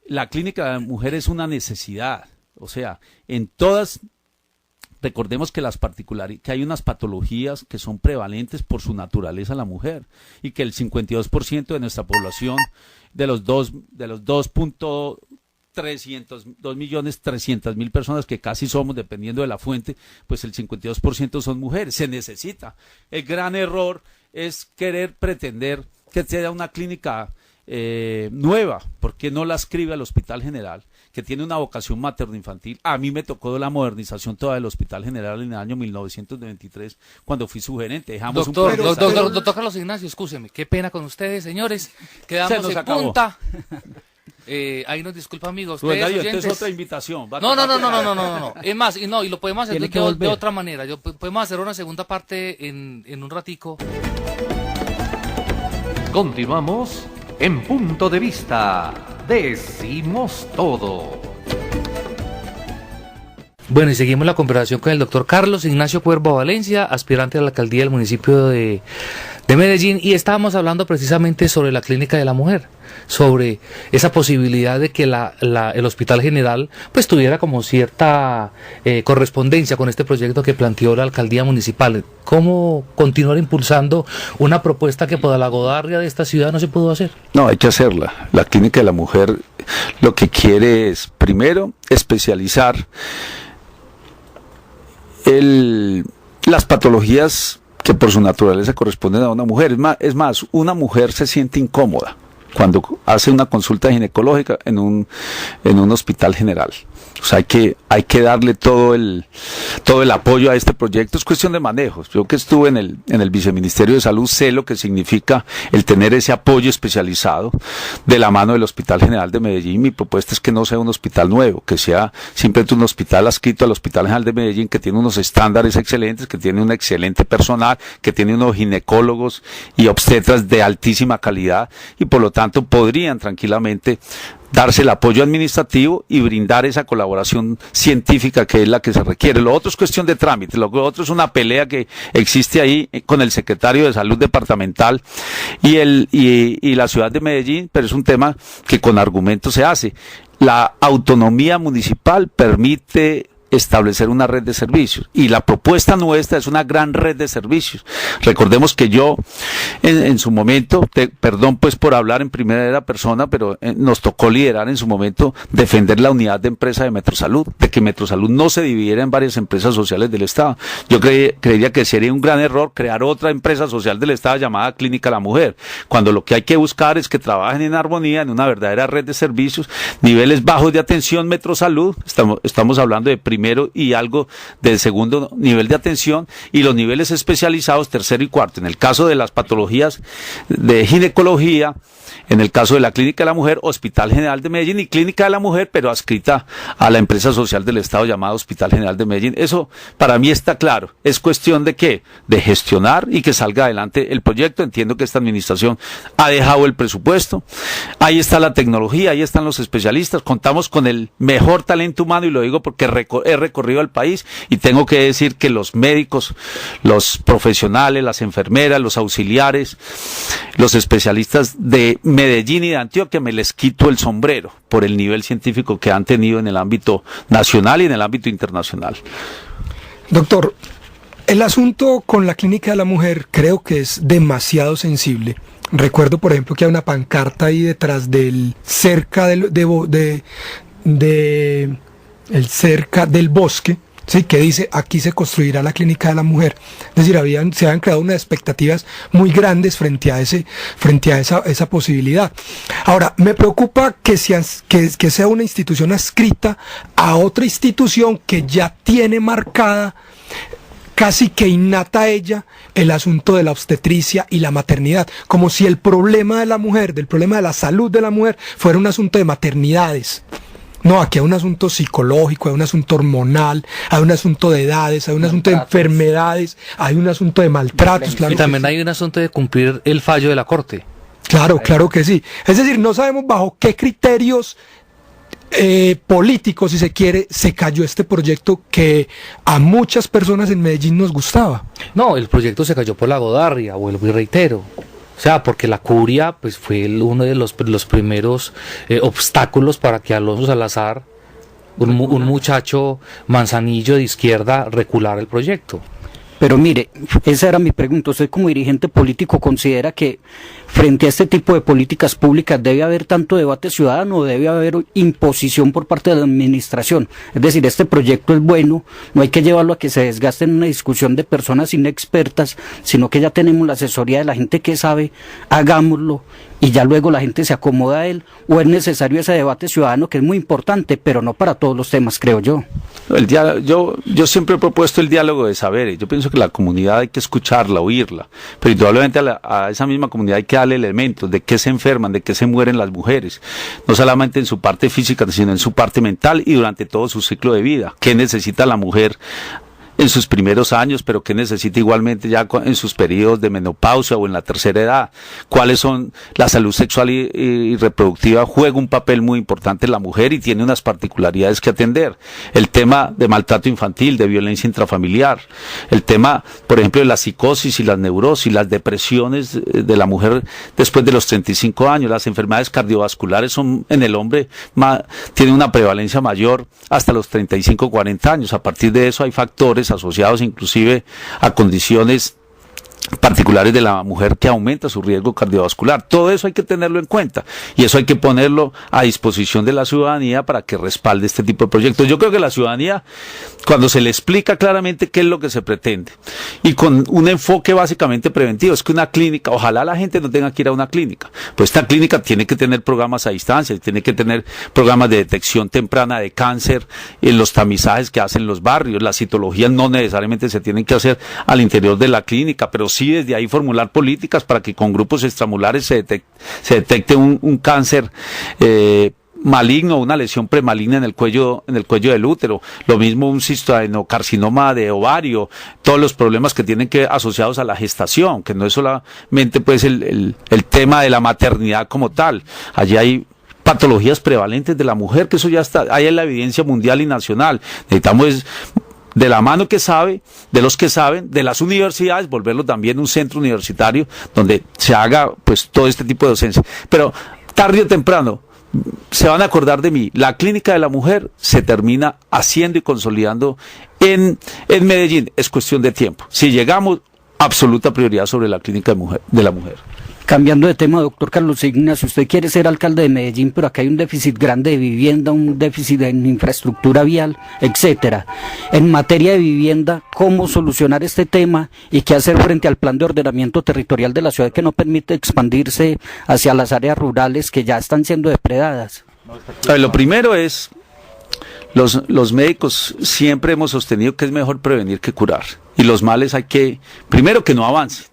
la clínica de la mujer es una necesidad. O sea, en todas... Recordemos que que hay unas patologías que son prevalentes por su naturaleza en la mujer, y que el 52% de nuestra población, de los 2.300.000 personas que casi somos, dependiendo de la fuente, pues el 52% son mujeres. Se necesita. El gran error es querer pretender que sea una clínica nueva. ¿Por qué no la escribe al Hospital General, que tiene una vocación materno-infantil? A mí me tocó la modernización toda del Hospital General en el año 1993, cuando fui su gerente. Dejamos Doctor Carlos Ignacio, escúcheme, qué pena con ustedes, señores. Quedamos en acabó. Punta. Ahí nos disculpa, amigos. Rubén Ustedes, Darío, oyentes. entonces otra invitación. No. Es más, y lo podemos hacer Tiene que de volver. otra manera. Podemos hacer una segunda parte en un ratico. Continuamos en Punto de Vista. Decimos todo. Bueno, y seguimos la conversación con el doctor Carlos Ignacio Cuervo Valencia, aspirante a la alcaldía del municipio de Medellín, y estábamos hablando precisamente sobre la clínica de la mujer, sobre esa posibilidad de que el Hospital General pues tuviera como cierta correspondencia con este proyecto que planteó la alcaldía municipal. ¿Cómo continuar impulsando una propuesta que por la godarria de esta ciudad no se pudo hacer? No, hay que hacerla. La clínica de la mujer lo que quiere es, primero, especializar las patologías que por su naturaleza corresponden a una mujer. Es más, una mujer se siente incómoda cuando hace una consulta ginecológica en un hospital general. O sea, hay que darle todo el apoyo a este proyecto. Es cuestión de manejos. Yo que estuve en el Viceministerio de Salud, sé lo que significa el tener ese apoyo especializado de la mano del Hospital General de Medellín. Mi propuesta es que no sea un hospital nuevo, que sea simplemente un hospital adscrito al Hospital General de Medellín, que tiene unos estándares excelentes, que tiene un excelente personal, que tiene unos ginecólogos y obstetras de altísima calidad, y por lo tanto podrían tranquilamente darse el apoyo administrativo y brindar esa colaboración científica que es la que se requiere. Lo otro es cuestión de trámite, lo otro es una pelea que existe ahí con el secretario de Salud departamental y la ciudad de Medellín, pero es un tema que con argumentos se hace. La autonomía municipal permite establecer una red de servicios, y la propuesta nuestra es una gran red de servicios. Recordemos que yo en su momento, perdón pues por hablar en primera persona, pero nos tocó liderar en su momento, defender la unidad de empresa de Metrosalud, de que Metrosalud no se dividiera en varias empresas sociales del Estado. Yo creería que sería un gran error crear otra empresa social del Estado llamada Clínica La Mujer, cuando lo que hay que buscar es que trabajen en armonía, en una verdadera red de servicios, niveles bajos de atención Metrosalud, estamos hablando de primero y algo del segundo nivel de atención, y los niveles especializados tercero y cuarto. En el caso de las patologías de ginecología, en el caso de la Clínica de la Mujer, Hospital General de Medellín, y Clínica de la Mujer, pero adscrita a la empresa social del Estado llamada Hospital General de Medellín. Eso para mí está claro. Es cuestión de ¿qué? De gestionar y que salga adelante el proyecto. Entiendo que esta administración ha dejado el presupuesto. Ahí está la tecnología, ahí están los especialistas. Contamos con el mejor talento humano, y lo digo porque he recorrido el país y tengo que decir que los médicos, los profesionales, las enfermeras, los auxiliares, los especialistas de Medellín y de Antioquia, me les quito el sombrero por el nivel científico que han tenido en el ámbito nacional y en el ámbito internacional. Doctor, el asunto con la clínica de la mujer creo que es demasiado sensible. Recuerdo, por ejemplo, que hay una pancarta ahí detrás del cerca el cerca del bosque, Sí, que dice, aquí se construirá la clínica de la mujer. Es decir, se habían creado unas expectativas muy grandes frente a esa posibilidad. Ahora, me preocupa que sea una institución adscrita a otra institución que ya tiene marcada, casi que innata a ella, el asunto de la obstetricia y la maternidad, como si el problema de la mujer, del problema de la salud de la mujer, fuera un asunto de maternidades. No, aquí hay un asunto psicológico, hay un asunto hormonal, hay un asunto de edades, hay un asunto de enfermedades, hay un asunto de maltratos. Claro, y también hay un asunto de cumplir el fallo de la Corte. Claro que sí. Es decir, no sabemos bajo qué criterios políticos, si se quiere, se cayó este proyecto que a muchas personas en Medellín nos gustaba. No, el proyecto se cayó por la Godarria, vuelvo y reitero. O sea, porque la curia pues fue uno de los primeros obstáculos para que Alonso Salazar, un muchacho manzanillo de izquierda, reculara el proyecto. Pero mire, esa era mi pregunta. ¿Usted como dirigente político considera que frente a este tipo de políticas públicas debe haber tanto debate ciudadano o debe haber imposición por parte de la administración? Es decir, este proyecto es bueno, no hay que llevarlo a que se desgaste en una discusión de personas inexpertas, sino que ya tenemos la asesoría de la gente que sabe, hagámoslo y ya luego la gente se acomoda a él, o es necesario ese debate ciudadano que es muy importante, pero no para todos los temas, creo yo. Yo siempre he propuesto el diálogo de saberes. Yo pienso que la comunidad hay que escucharla, oírla, pero indudablemente a esa misma comunidad hay que darle elementos de qué se enferman, de qué se mueren las mujeres, no solamente en su parte física, sino en su parte mental y durante todo su ciclo de vida. ¿Qué necesita la mujer en sus primeros años, pero que necesita igualmente ya en sus periodos de menopausia o en la tercera edad? ¿Cuáles son la salud sexual y reproductiva? Juega un papel muy importante la mujer y tiene unas particularidades que atender. El tema de maltrato infantil, de violencia intrafamiliar, el tema, por ejemplo, de la psicosis y las neurosis, las depresiones de la mujer después de los 35 años, las enfermedades cardiovasculares son en el hombre, tienen una prevalencia mayor hasta los 35, 40 años. A partir de eso hay factores asociados inclusive a condiciones particulares de la mujer que aumenta su riesgo cardiovascular. Todo eso hay que tenerlo en cuenta y eso hay que ponerlo a disposición de la ciudadanía para que respalde este tipo de proyectos. Yo creo que la ciudadanía, cuando se le explica claramente qué es lo que se pretende y con un enfoque básicamente preventivo, es que una clínica, ojalá la gente no tenga que ir a una clínica, pues esta clínica tiene que tener programas a distancia, tiene que tener programas de detección temprana de cáncer, en los tamizajes que hacen los barrios, las citologías no necesariamente se tienen que hacer al interior de la clínica, pero sí desde ahí formular políticas para que con grupos extramulares se detecte un cáncer maligno, una lesión premaligna en el cuello del útero, lo mismo un cistoadenocarcinoma de ovario, todos los problemas que tienen que asociados a la gestación, que no es solamente pues el tema de la maternidad como tal. Allí hay patologías prevalentes de la mujer, que eso ya está, hay en la evidencia mundial y nacional. Necesitamos de la mano de los que saben, de las universidades, volverlo también un centro universitario donde se haga pues todo este tipo de docencia. Pero tarde o temprano se van a acordar de mí. La clínica de la mujer se termina haciendo y consolidando en Medellín. Es cuestión de tiempo. Si llegamos, absoluta prioridad sobre la clínica de la mujer. Cambiando de tema, doctor Carlos Ignacio, usted quiere ser alcalde de Medellín, pero acá hay un déficit grande de vivienda, un déficit en infraestructura vial, etcétera. En materia de vivienda, ¿cómo solucionar este tema y qué hacer frente al plan de ordenamiento territorial de la ciudad que no permite expandirse hacia las áreas rurales que ya están siendo depredadas? Lo primero es, los médicos siempre hemos sostenido que es mejor prevenir que curar. Y los males primero que no avancen.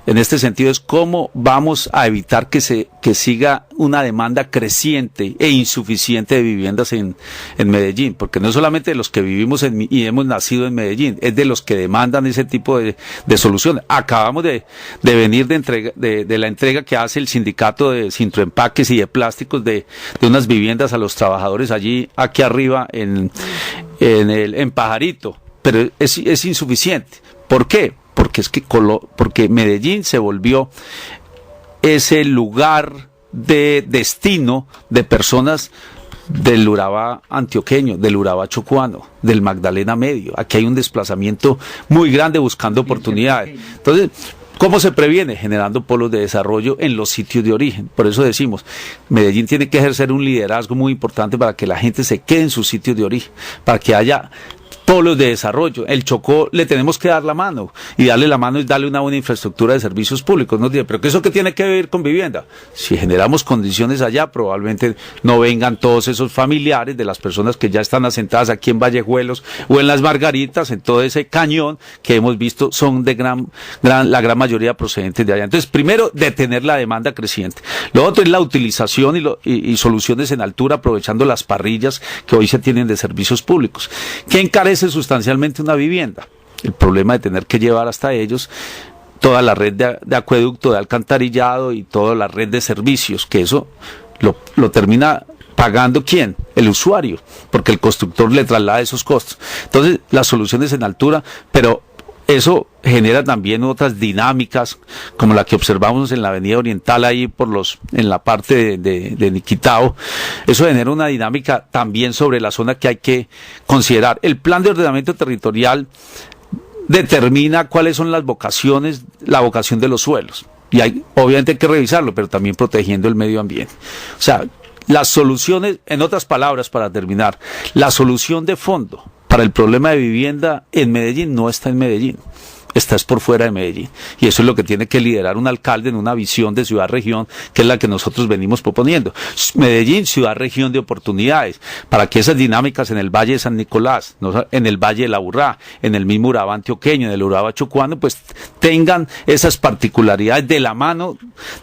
En este sentido es cómo vamos a evitar que siga una demanda creciente e insuficiente de viviendas en Medellín, porque no solamente de los que vivimos y hemos nacido en Medellín, es de los que demandan ese tipo de solución. Acabamos de venir de la entrega que hace el sindicato de Sintroempaques y de plásticos de unas viviendas a los trabajadores aquí arriba en Pajarito, pero es insuficiente. ¿Por qué? Porque Medellín se volvió ese lugar de destino de personas del Urabá antioqueño, del Urabá chocuano, del Magdalena Medio. Aquí hay un desplazamiento muy grande buscando oportunidades. Entonces, ¿cómo se previene? Generando polos de desarrollo en los sitios de origen. Por eso decimos, Medellín tiene que ejercer un liderazgo muy importante para que la gente se quede en sus sitios de origen, para que haya polos de desarrollo. El Chocó le tenemos que dar la mano, y darle la mano es darle una buena infraestructura de servicios públicos. No tiene, pero ¿eso qué tiene que ver con vivienda? Si generamos condiciones allá, probablemente no vengan todos esos familiares de las personas que ya están asentadas aquí en Vallejuelos o en Las Margaritas, en todo ese cañón que hemos visto, son de la gran mayoría procedentes de allá. Entonces, primero, detener la demanda creciente. Lo otro es la utilización y soluciones en altura, aprovechando las parrillas que hoy se tienen de servicios públicos. ¿Qué encarece sustancialmente una vivienda? El problema de tener que llevar hasta ellos toda la red de acueducto, de alcantarillado y toda la red de servicios, que eso lo termina pagando ¿quién? El usuario, porque el constructor le traslada esos costos. Entonces, las soluciones en altura, pero eso genera también otras dinámicas, como la que observamos en la Avenida Oriental, ahí en la parte de Niquitao. Eso genera una dinámica también sobre la zona que hay que considerar. El plan de ordenamiento territorial determina cuáles son las vocaciones, la vocación de los suelos. Y obviamente hay que revisarlo, pero también protegiendo el medio ambiente. O sea, las soluciones, en otras palabras, para terminar, la solución de fondo para el problema de vivienda en Medellín no está en Medellín, está por fuera de Medellín. Y eso es lo que tiene que liderar un alcalde en una visión de ciudad-región, que es la que nosotros venimos proponiendo. Medellín, ciudad-región de oportunidades, para que esas dinámicas en el Valle de San Nicolás, en el Valle de la Urrá, en el mismo Urabá antioqueño, en el Urabá chocuano, pues tengan esas particularidades de la mano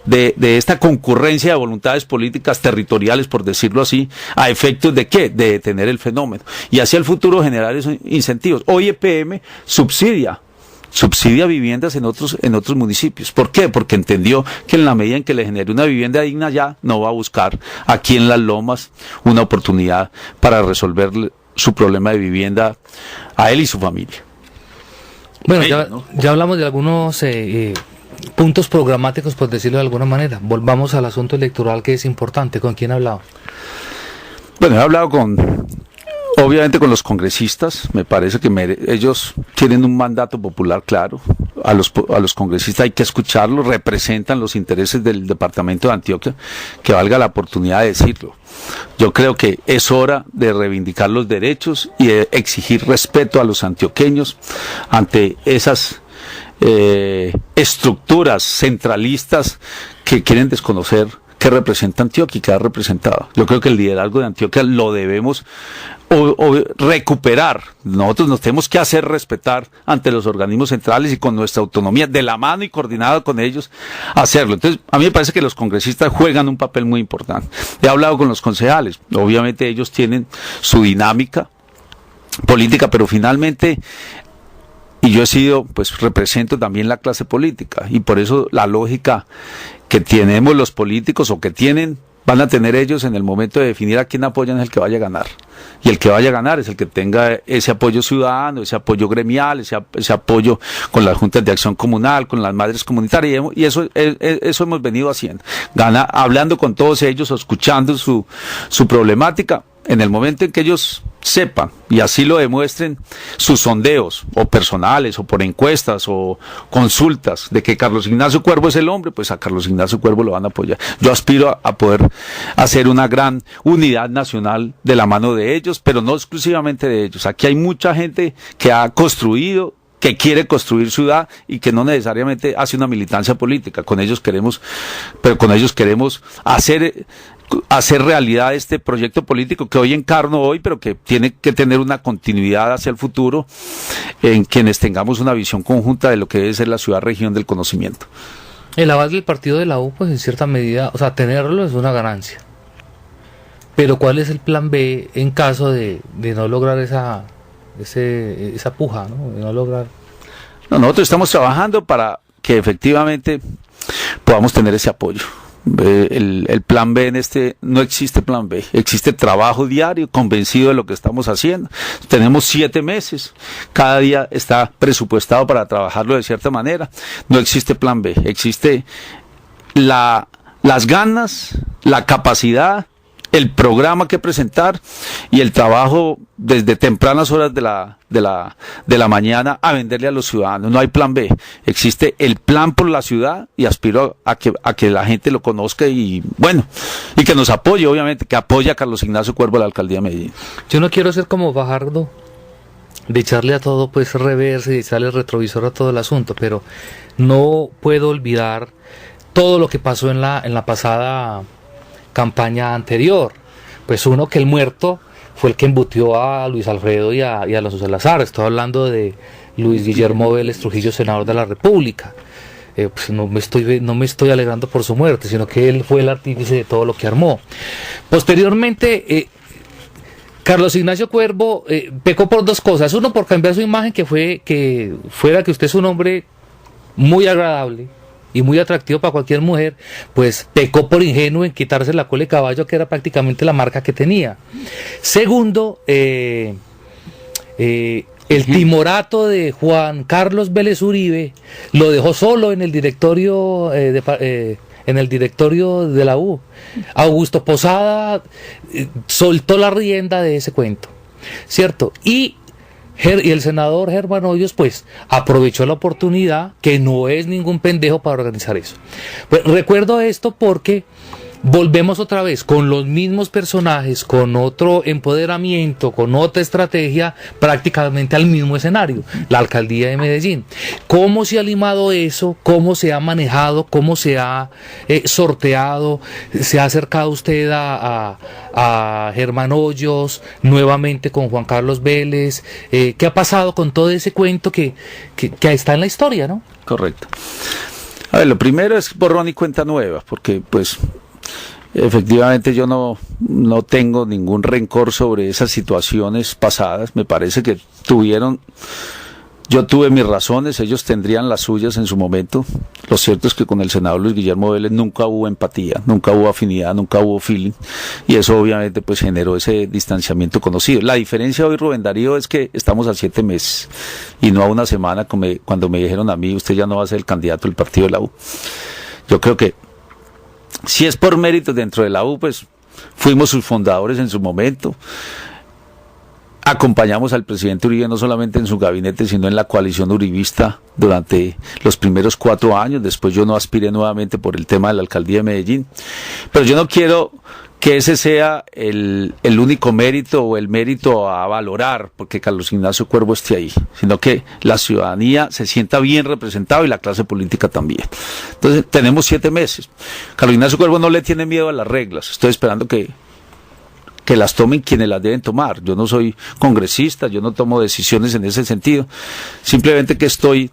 de esta concurrencia de voluntades políticas territoriales, por decirlo así, a efectos de ¿qué? De detener el fenómeno. Y hacia el futuro generar esos incentivos. Hoy EPM subsidia viviendas en otros municipios. ¿Por qué? Porque entendió que en la medida en que le genere una vivienda digna ya, no va a buscar aquí en Las Lomas una oportunidad para resolver su problema de vivienda a él y su familia. Bueno, ya hablamos de algunos puntos programáticos, por decirlo de alguna manera. Volvamos al asunto electoral, que es importante. ¿Con quién ha hablado? Bueno, he hablado obviamente con los congresistas. Me parece que ellos tienen un mandato popular claro. A los congresistas hay que escucharlos, representan los intereses del departamento de Antioquia, que valga la oportunidad de decirlo. Yo creo que es hora de reivindicar los derechos y de exigir respeto a los antioqueños ante esas estructuras centralistas que quieren desconocer que representa Antioquia y que ha representado. Yo creo que el liderazgo de Antioquia lo debemos recuperar. Nosotros nos tenemos que hacer respetar ante los organismos centrales y con nuestra autonomía, de la mano y coordinada con ellos, hacerlo. Entonces, a mí me parece que los congresistas juegan un papel muy importante. He hablado con los concejales. Obviamente ellos tienen su dinámica política, pero finalmente, y yo represento también la clase política, y por eso la lógica que tenemos los políticos, o que van a tener ellos en el momento de definir a quién apoyan, es el que vaya a ganar. Y el que vaya a ganar es el que tenga ese apoyo ciudadano, ese apoyo gremial, ese apoyo con las juntas de acción comunal, con las madres comunitarias, y eso hemos venido haciendo. Hablando con todos ellos, escuchando su problemática. En el momento en que ellos sepan, y así lo demuestren, sus sondeos, o personales, o por encuestas, o consultas, de que Carlos Ignacio Cuervo es el hombre, pues a Carlos Ignacio Cuervo lo van a apoyar. Yo aspiro a poder hacer una gran unidad nacional de la mano de ellos, pero no exclusivamente de ellos. Aquí hay mucha gente que ha construido, que quiere construir ciudad y que no necesariamente hace una militancia política. Con ellos queremos hacer realidad este proyecto político que hoy encarno pero que tiene que tener una continuidad hacia el futuro, en quienes tengamos una visión conjunta de lo que debe ser la ciudad-región del conocimiento. El aval del partido de la U, pues en cierta medida, o sea, tenerlo es una ganancia. Pero ¿cuál es el plan B en caso de no lograr esa puja, ¿no? De no lograr... No, nosotros estamos trabajando para que efectivamente podamos tener ese apoyo. El plan B no existe plan B, existe trabajo diario, convencido de lo que estamos haciendo. Tenemos 7 meses, cada día está presupuestado para trabajarlo de cierta manera. No existe plan B, existe las ganas, la capacidad, el programa que presentar y el trabajo desde tempranas horas de la mañana a venderle a los ciudadanos. No hay plan B, existe el plan por la ciudad, y aspiro a que la gente lo conozca y que nos apoye, obviamente, que apoye a Carlos Ignacio Cuervo a la alcaldía de Medellín. Yo no quiero ser como Fajardo, echarle a todo pues reversa y de echarle retrovisor a todo el asunto, pero no puedo olvidar todo lo que pasó en la pasada campaña anterior. Pues uno, que el muerto fue el que embutió a Luis Alfredo y a Alonso Salazar. Estoy hablando de Luis Guillermo Vélez Trujillo, senador de la República. Pues no me estoy alegrando por su muerte, sino que él fue el artífice de todo lo que armó. Posteriormente, Carlos Ignacio Cuervo pecó por dos cosas. Uno, por cambiar su imagen, que fuera que usted es un hombre muy agradable y muy atractivo para cualquier mujer, pues pecó por ingenuo en quitarse la cola de caballo, que era prácticamente la marca que tenía. Segundo, el timorato de Juan Carlos Vélez Uribe lo dejó solo en el directorio de la U. Augusto Posada soltó la rienda de ese cuento, ¿cierto? Y el senador Germán Hoyos pues aprovechó la oportunidad, que no es ningún pendejo, para organizar eso. Pues recuerdo esto porque volvemos otra vez con los mismos personajes, con otro empoderamiento, con otra estrategia, prácticamente al mismo escenario, la alcaldía de Medellín. ¿Cómo se ha limado eso? ¿Cómo se ha manejado? ¿Cómo se ha sorteado? ¿Se ha acercado usted a Germán Hoyos nuevamente con Juan Carlos Vélez? ¿Qué ha pasado con todo ese cuento que está en la historia, no? Correcto. A ver, lo primero es borrón y cuenta nueva, porque pues efectivamente yo no tengo ningún rencor sobre esas situaciones pasadas. Me parece que yo tuve mis razones, ellos tendrían las suyas en su momento. Lo cierto es que con el senador Luis Guillermo Vélez nunca hubo empatía, nunca hubo afinidad, nunca hubo feeling, y eso obviamente pues generó ese distanciamiento conocido. La diferencia hoy, Rubén Darío, es que estamos a 7 meses y no a una semana cuando me dijeron a mí: usted ya no va a ser el candidato del partido de la U. Yo creo que si es por méritos dentro de la U, pues fuimos sus fundadores en su momento. Acompañamos al presidente Uribe no solamente en su gabinete, sino en la coalición uribista durante los primeros 4 años. Después yo no aspiré nuevamente por el tema de la alcaldía de Medellín. Pero yo no quiero que ese sea el único mérito o el mérito a valorar porque Carlos Ignacio Cuervo esté ahí, sino que la ciudadanía se sienta bien representada y la clase política también. Entonces tenemos 7 meses. Carlos Ignacio Cuervo no le tiene miedo a las reglas. Estoy esperando que las tomen quienes las deben tomar. Yo no soy congresista, yo no tomo decisiones en ese sentido. Simplemente que estoy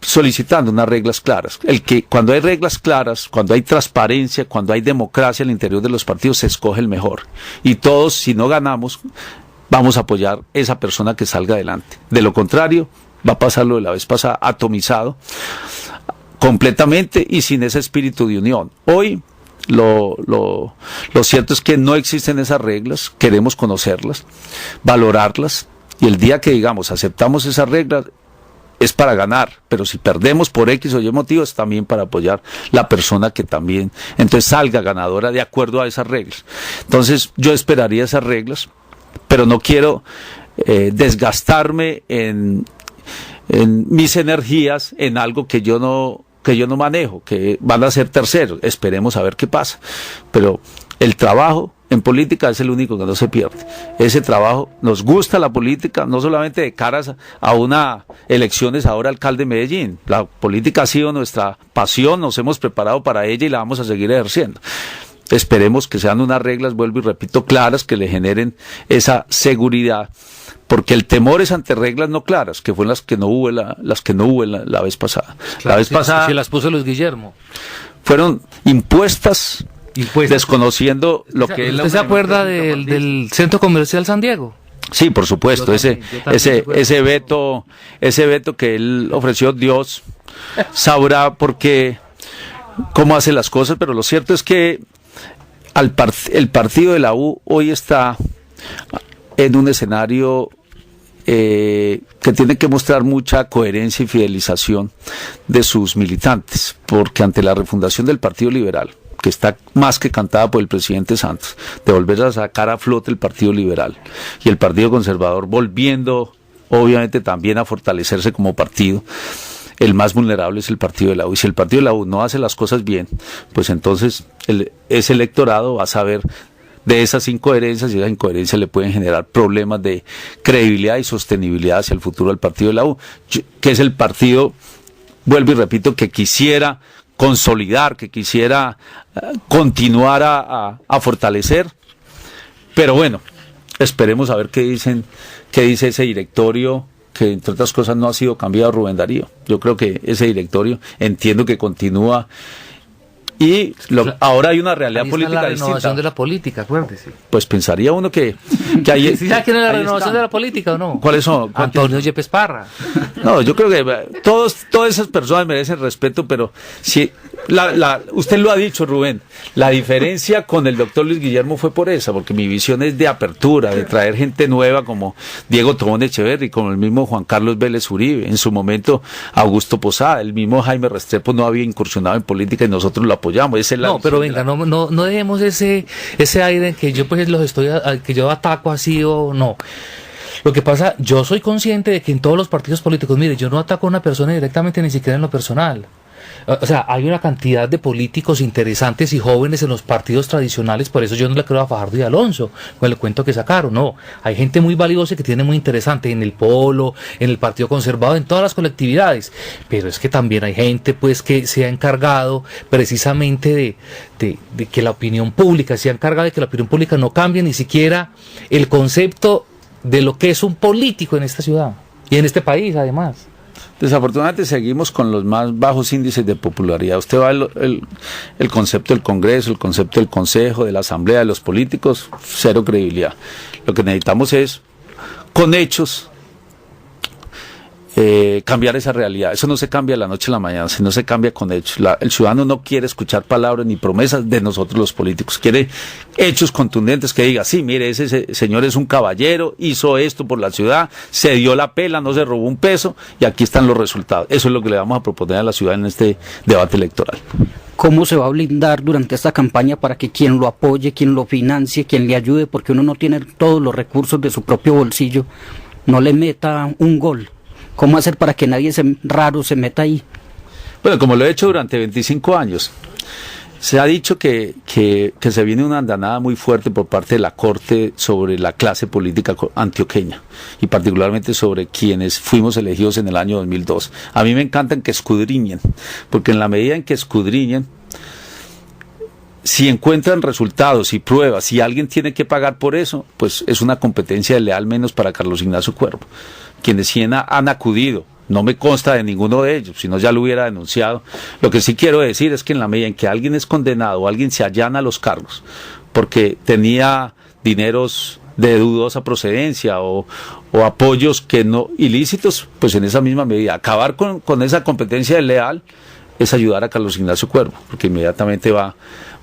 solicitando unas reglas claras. Cuando hay reglas claras, cuando hay transparencia, cuando hay democracia al interior de los partidos, se escoge el mejor. Y todos, si no ganamos, vamos a apoyar esa persona que salga adelante. De lo contrario, va a pasar lo de la vez pasada, atomizado completamente y sin ese espíritu de unión. Hoy lo cierto es que no existen esas reglas, queremos conocerlas, valorarlas, y el día que digamos aceptamos esas reglas es para ganar, pero si perdemos por X o Y motivos, también para apoyar la persona que también entonces salga ganadora de acuerdo a esas reglas. Entonces yo esperaría esas reglas, pero no quiero desgastarme en mis energías en algo que yo no manejo, que van a ser terceros. Esperemos a ver qué pasa, pero el trabajo en política es el único que no se pierde. Ese trabajo, nos gusta la política, no solamente de caras a una elecciones ahora alcalde de Medellín. La política ha sido nuestra pasión, nos hemos preparado para ella y la vamos a seguir ejerciendo. Esperemos que sean unas reglas, vuelvo y repito, claras, que le generen esa seguridad, porque el temor es ante reglas no claras, que fueron las que no hubo la vez pasada. Claro, la vez pasada si las puso Luis Guillermo. Fueron impuestas desconociendo lo que ¿Usted se acuerda del Centro Comercial San Diego? Sí, por supuesto, ese veto que él ofreció, Dios sabrá cómo hace las cosas, pero lo cierto es que el partido de la U hoy está en un escenario que tiene que mostrar mucha coherencia y fidelización de sus militantes, porque ante la refundación del Partido Liberal, que está más que cantada por el presidente Santos, de volver a sacar a flote el Partido Liberal y el Partido Conservador volviendo obviamente también a fortalecerse como partido, el más vulnerable es el partido de la U. Y si el partido de la U no hace las cosas bien, pues entonces ese electorado va a saber de esas incoherencias, y esas incoherencias le pueden generar problemas de credibilidad y sostenibilidad hacia el futuro del partido de la U, que es el partido, vuelvo y repito, que quisiera consolidar, que quisiera continuar a fortalecer. Pero bueno, esperemos a ver qué dice ese directorio, que entre otras cosas no ha sido cambiado, Rubén Darío. Yo creo que ese directorio, entiendo que continúa, y ahora hay una realidad Ahí política está la distinta. renovación de la política, acuérdese. Pues pensaría uno que ahí... ¿Sí sabe quién es la ahí renovación está. de la política o no? ¿Cuáles son? Antonio Yepes Parra. No, yo creo que todas esas personas merecen respeto, pero si usted lo ha dicho, Rubén, la diferencia con el doctor Luis Guillermo fue por esa, porque mi visión es de apertura, de traer gente nueva como Diego Tobón Echeverri, como el mismo Juan Carlos Vélez Uribe, en su momento Augusto Posada, el mismo Jaime Restrepo no había incursionado en política y nosotros lo apoyamos. Esa es la No, pero visión venga, no dejemos ese aire en que yo pues que yo ataco así o no. Lo que pasa, yo soy consciente de que en todos los partidos políticos, mire, yo no ataco a una persona directamente, ni siquiera en lo personal. O sea, hay una cantidad de políticos interesantes y jóvenes en los partidos tradicionales, por eso yo no le creo a Fajardo y Alonso con el cuento que sacaron, no. Hay gente muy valiosa que tiene muy interesante en el Polo, en el Partido Conservador, en todas las colectividades, pero es que también hay gente pues que se ha encargado precisamente de que la opinión pública, se ha encargado de que la opinión pública no cambie ni siquiera el concepto de lo que es un político en esta ciudad y en este país además. Desafortunadamente seguimos con los más bajos índices de popularidad. Usted va el concepto del Congreso, el concepto del Consejo, de la Asamblea, de los políticos, cero credibilidad. Lo que necesitamos es, con hechos, cambiar esa realidad. Eso no se cambia de la noche a la mañana, sino se cambia con hechos. El ciudadano no quiere escuchar palabras ni promesas de nosotros los políticos, quiere hechos contundentes que diga, sí, mire, ese señor es un caballero, hizo esto por la ciudad, se dio la pela, no se robó un peso, y aquí están los resultados. Eso es lo que le vamos a proponer a la ciudad en este debate electoral. ¿Cómo se va a blindar durante esta campaña para que quien lo apoye, quien lo financie, quien le ayude, porque uno no tiene todos los recursos de su propio bolsillo, no le meta un gol? ¿Cómo hacer para que nadie raro se meta ahí? Bueno, como lo he hecho durante 25 años, se ha dicho que se viene una andanada muy fuerte por parte de la Corte sobre la clase política antioqueña, y particularmente sobre quienes fuimos elegidos en el año 2002. A mí me encantan que escudriñen, porque en la medida en que escudriñen, si encuentran resultados y pruebas, si alguien tiene que pagar por eso, pues es una competencia desleal menos para Carlos Ignacio Cuervo. Quienes sí han acudido, no me consta de ninguno de ellos, si no ya lo hubiera denunciado. Lo que sí quiero decir es que en la medida en que alguien es condenado o alguien se allana a los cargos porque tenía dineros de dudosa procedencia o apoyos que no ilícitos, pues en esa misma medida acabar con esa competencia desleal es ayudar a Carlos Ignacio Cuervo, porque inmediatamente va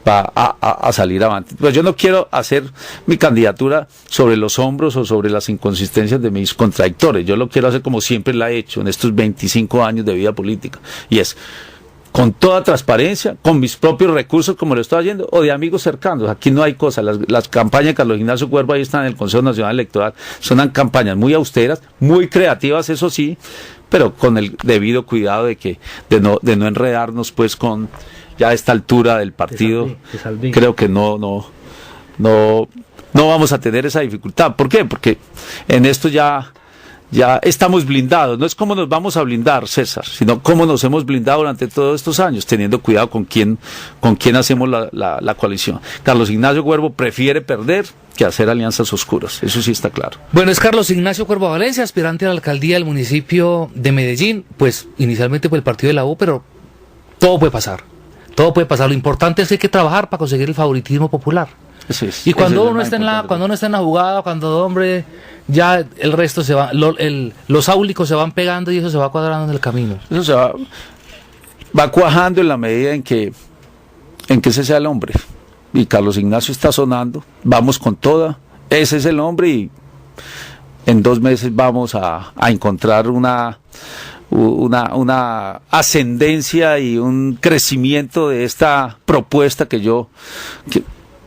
a salir avante. Pues yo no quiero hacer mi candidatura sobre los hombros o sobre las inconsistencias de mis contradictores. Yo lo quiero hacer como siempre la he hecho en estos 25 años de vida política, y es con toda transparencia, con mis propios recursos, como lo estoy haciendo, o de amigos cercanos. Aquí no hay cosas. Las campañas de Carlos Ignacio Cuervo ahí están en el Consejo Nacional Electoral. Son campañas muy austeras, muy creativas, eso sí, pero con el debido cuidado de no enredarnos pues con ya a esta altura del partido. Creo que no vamos a tener esa dificultad. ¿Por qué? Porque en esto ya estamos blindados. No es cómo nos vamos a blindar, César, sino cómo nos hemos blindado durante todos estos años, teniendo cuidado con quién hacemos la coalición. Carlos Ignacio Cuervo prefiere perder que hacer alianzas oscuras, eso sí está claro. Bueno, es Carlos Ignacio Cuervo Valencia, aspirante a la alcaldía del municipio de Medellín, pues inicialmente por el partido de la U, pero todo puede pasar. Todo puede pasar. Lo importante es que hay que trabajar para conseguir el favoritismo popular. Y cuando uno está en la jugada, cuando hombre, ya el resto se va, los áulicos se van pegando y eso se va cuadrando en el camino. Eso se va cuajando en la medida en que ese sea el hombre. Y Carlos Ignacio está sonando, vamos con toda, ese es el hombre, y en 2 meses vamos a encontrar una ascendencia y un crecimiento de esta propuesta que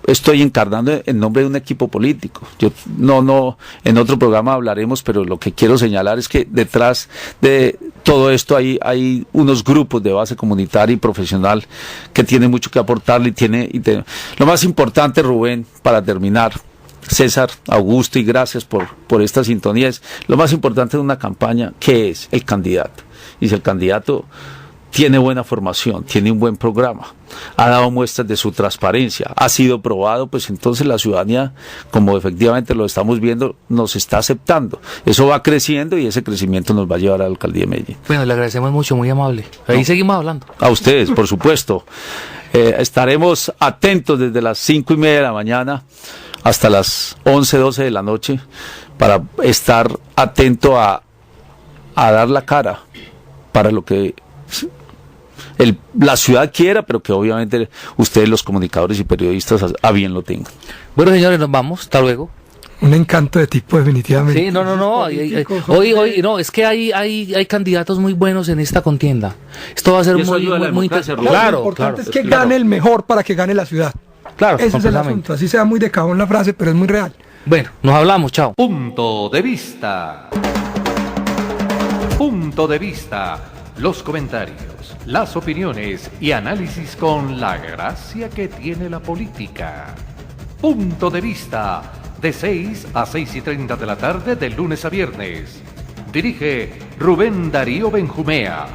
estoy encarnando en nombre de un equipo político. Yo no, en otro programa hablaremos, pero lo que quiero señalar es que detrás de todo esto hay unos grupos de base comunitaria y profesional que tienen mucho que aportarle lo más importante, Rubén, para terminar, César, Augusto, y gracias por esta sintonía, es lo más importante de una campaña, que es el candidato. Y si el candidato tiene buena formación, tiene un buen programa, ha dado muestras de su transparencia, ha sido probado, pues entonces la ciudadanía, como efectivamente lo estamos viendo, nos está aceptando. Eso va creciendo y ese crecimiento nos va a llevar a la alcaldía de Medellín. Bueno, le agradecemos mucho, muy amable. Ahí seguimos hablando. A ustedes, por supuesto. Estaremos atentos desde las 5:30 de la mañana hasta las 11, 12 de la noche para estar atento a dar la cara para lo que la ciudad quiera, pero que obviamente ustedes, los comunicadores y periodistas, a bien lo tengan. Bueno, señores, nos vamos. Hasta luego. Un encanto de tipo, definitivamente. Sí, no. Hoy, no, es que hay candidatos muy buenos en esta contienda. Esto va a ser muy interesante. Claro, lo importante es que gane el mejor para que gane la ciudad. Claro, ese es el asunto. Así sea muy de cajón la frase, pero es muy real. Bueno, nos hablamos, chao. Punto de vista. Punto de vista. Los comentarios, las opiniones y análisis con la gracia que tiene la política. Punto de vista, de 6 a 6:30 de la tarde, de lunes a viernes. Dirige Rubén Darío Benjumea.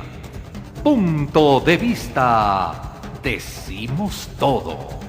Punto de vista. Decimos todo.